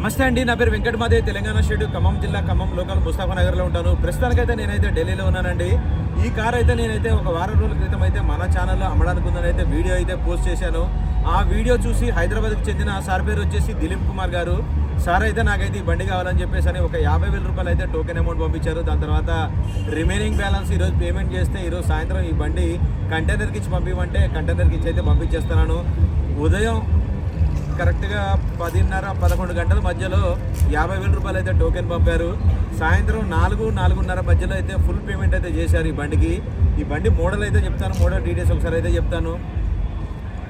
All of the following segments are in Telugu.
నమస్తే అండి, నా పేరు వెంకట మాదే, తెలంగాణ స్టేట్ ఖమ్మం జిల్లా ఖమ్మం లోకల్ ముస్తాఫా నగర్లో ఉంటాను. ప్రస్తుతానికైతే నేనైతే ఢిల్లీలో ఉన్నానండి. ఈ కార్ అయితే నేనైతే ఒక వారం రోజుల క్రితం అయితే మన ఛానల్లో అమ్మడానికి ఉందని అయితే వీడియో అయితే పోస్ట్ చేశాను. ఆ వీడియో చూసి హైదరాబాద్కి చెందిన సార్ పేరు వచ్చేసి దిలీప్ కుమార్ గారు. సార్ అయితే నాకైతే ఈ బండి కావాలని చెప్పేసి అని ఒక 50,000 రూపాయలు అయితే టోకెన్ అమౌంట్ పంపించారు. దాని తర్వాత రిమైనింగ్ బ్యాలెన్స్ ఈరోజు పేమెంట్ చేస్తే ఈరోజు సాయంత్రం ఈ బండి కంటైనర్కి ఇచ్చి పంపించమంటే కంటైనర్కి ఇచ్చి అయితే పంపించేస్తున్నాను. ఉదయం కరెక్ట్గా 10:30-11 గంటల మధ్యలో 50,000 రూపాయలు అయితే టోకెన్ పంపారు. సాయంత్రం 4-4:30 మధ్యలో అయితే ఫుల్ పేమెంట్ అయితే చేశారు ఈ బండికి. ఈ బండి మోడల్ అయితే చెప్తాను, మోడల్ డీటెయిల్స్ ఒకసారి అయితే చెప్తాను.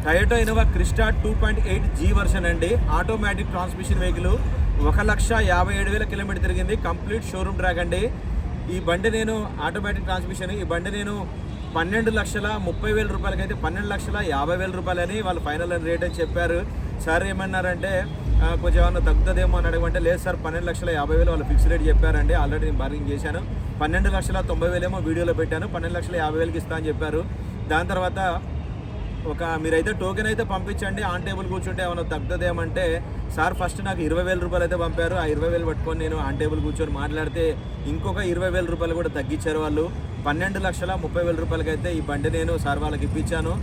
Toyota Innova Crysta 2.8 G version అండి. Automatic transmission vehicle. 1,57,000 కిలోమీటర్ తిరిగింది. కంప్లీట్ షోరూమ్ ట్రాక్ అండి. ఈ బండి నేను ఆటోమేటిక్ ట్రాన్స్మిషన్, ఈ బండి నేను 12,30,000 రూపాయలకి అయితే 12,50,000 రూపాయలని వాళ్ళు ఫైనల్ రేట్ అని చెప్పారు. సార్ ఏమన్నారంటే కొంచెం ఏమన్నా తగ్గుతుందేమో అని అడగమంటే లేదు సార్ 12,50,000 వాళ్ళు ఫిక్స్ రేట్ చెప్పారండి. ఆల్రెడీ నేను బార్గింగ్ చేశాను. 12,90,000 ఏమో వీడియోలో పెట్టాను, 12,50,000కి ఇస్తా అని చెప్పారు. దాని తర్వాత మీరైతే టోకెన్ అయితే పంపించండి, ఆన్ టేబుల్ కూర్చుంటే ఏమైనా తగ్గుతుందేమంటే సార్ ఫస్ట్ నాకు 20,000 రూపాయలు అయితే పంపారు. ఆ 20,000 పట్టుకొని నేను ఆన్ టేబుల్ కూర్చొని మాట్లాడితే ఇంకొక 20,000 రూపాయలు కూడా తగ్గించారు వాళ్ళు. 12,30,000 రూపాయలకి అయితే ఈ బండి నేను సార్ వాళ్ళకి ఇప్పించాను.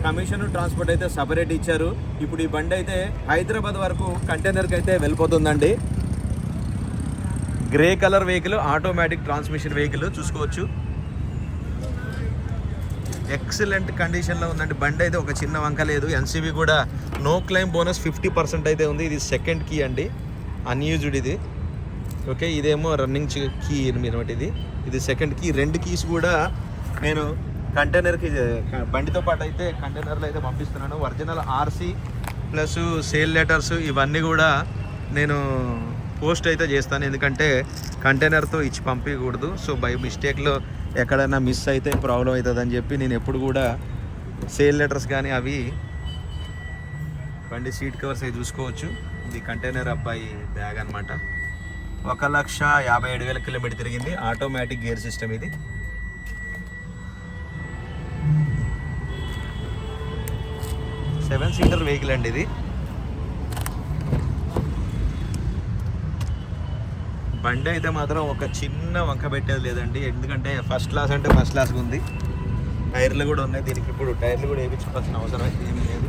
కమిషన్ ట్రాన్స్పోర్ట్ అయితే సపరేట్ ఇచ్చారు. ఇప్పుడు ఈ బండి అయితే హైదరాబాద్ వరకు కంటైనర్కి అయితే వెళ్ళిపోతుందండి. Grey colour vehicle, automatic transmission vehicle చూసుకోవచ్చు. ఎక్సలెంట్ కండిషన్లో ఉందండి బండి అయితే, ఒక చిన్న వంక లేదు. ఎన్సీబీ కూడా నో క్లెయిమ్ బోనస్ 50% అయితే ఉంది. ఇది సెకండ్ కీ అండి, అన్యూజ్డ్ ఇది. ఓకే, ఇదేమో రన్నింగ్ కీ అనమాట. ఇది సెకండ్ కీ. 2 కీస్ కూడా నేను కంటైనర్కి బండితో పాటు అయితే కంటైనర్లో అయితే పంపిస్తున్నాను. Original RC plus sale letters ఇవన్నీ కూడా నేను పోస్ట్ అయితే చేస్తాను, ఎందుకంటే కంటైనర్తో ఇచ్చి పంపించకూడదు. సో బై మిస్టేక్లో ఎక్కడైనా మిస్ అయితే ప్రాబ్లం అవుతుందని చెప్పి నేను ఎప్పుడు కూడా సేల్ లెటర్స్ కానీ అవి. బండి సీట్ కవర్స్ అవి చూసుకోవచ్చు. ఇది కంటైనర్ అబ్బాయి బ్యాగ్ అనమాట. 1,57,000 కిలోమీటర్ తిరిగింది. ఆటోమేటిక్ గేర్ సిస్టమ్ ఇది. సెవెన్ సీటర్ వెహికల్ అండి ఇది. బండి అయితే మాత్రం ఒక చిన్న వంక పెట్టేది లేదండి, ఎందుకంటే ఫస్ట్ క్లాస్ అంటే ఫస్ట్ క్లాస్గా ఉంది. టైర్లు కూడా ఉన్నాయి దీనికి. ఇప్పుడు టైర్లు కూడా వేయించుకోవాల్సిన అవసరం అయితే ఏమీ లేదు.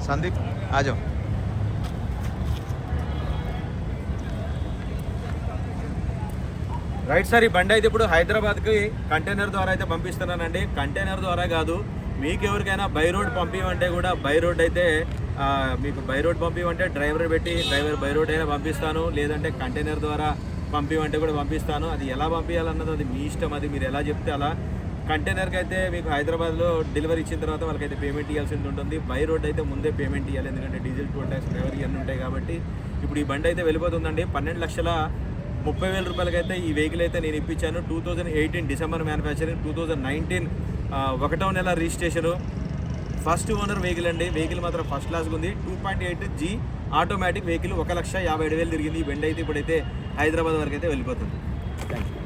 సందీప్ ఆజో. రైట్ సార్, ఈ బండి అయితే ఇప్పుడు హైదరాబాద్కి కంటైనర్ ద్వారా అయితే పంపిస్తున్నానండి. కంటైనర్ ద్వారా కాదు, మీకు ఎవరికైనా బై రోడ్ పంపించమంటే కూడా బై రోడ్ అయితే మీకు బై రోడ్ పంపించమంటే డ్రైవర్ పెట్టి డ్రైవర్ బై రోడ్ అయినా పంపిస్తాను, లేదంటే కంటైనర్ ద్వారా పంపించమంటే కూడా పంపిస్తాను. అది ఎలా పంపించాలన్నది అది మీ ఇష్టం, అది మీరు ఎలా చెప్తే అలా. కంటైనర్కి అయితే మీకు హైదరాబాద్లో డెలివరీ ఇచ్చిన తర్వాత వాళ్ళకైతే పేమెంట్ ఇవ్వాల్సింది ఉంటుంది. బై రోడ్ అయితే ముందే పేమెంట్ ఇవ్వాలి, ఎందుకంటే డీజిల్ టోల్ ట్యాక్స్ డ్రైవర్ ఇవన్నీ ఉంటాయి కాబట్టి. ఇప్పుడు ఈ బండి అయితే వెళ్ళిపోతుందండి. 12,30,000 రూపాయలకి అయితే ఈ వెహికల్ అయితే నేను ఇప్పించాను. 2018 డిసెంబర్ మ్యానుఫ్యాక్చరింగ్, 2019 1వ నెల రిజిస్ట్రేషను. ఫస్ట్ ఓనర్ వెహికల్ అండి. వెహికల్ మాత్రం ఫస్ట్ క్లాస్గా ఉంది. 2.8 G ఆటోమేటిక్ వెహికల్. 1,57,000 తిరిగింది. ఈ బండి అయితే ఇప్పుడైతే హైదరాబాద్ వరకు అయితే వెళ్ళిపోతుంది. Thank you.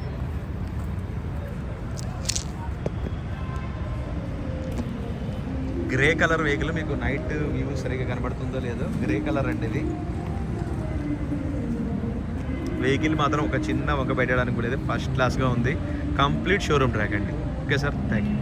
Grey colour vehicle, మీకు నైట్ వ్యూ సరిగ్గా కనబడుతుందో లేదో, గ్రే కలర్ అండి ఇది. వెహికల్ మాత్రం ఒక చిన్న వంక పెట్టడానికి కూడా ఫస్ట్ క్లాస్గా ఉంది. కంప్లీట్ షోరూమ్ ట్రాక్ అండి. Okay sir, thank you.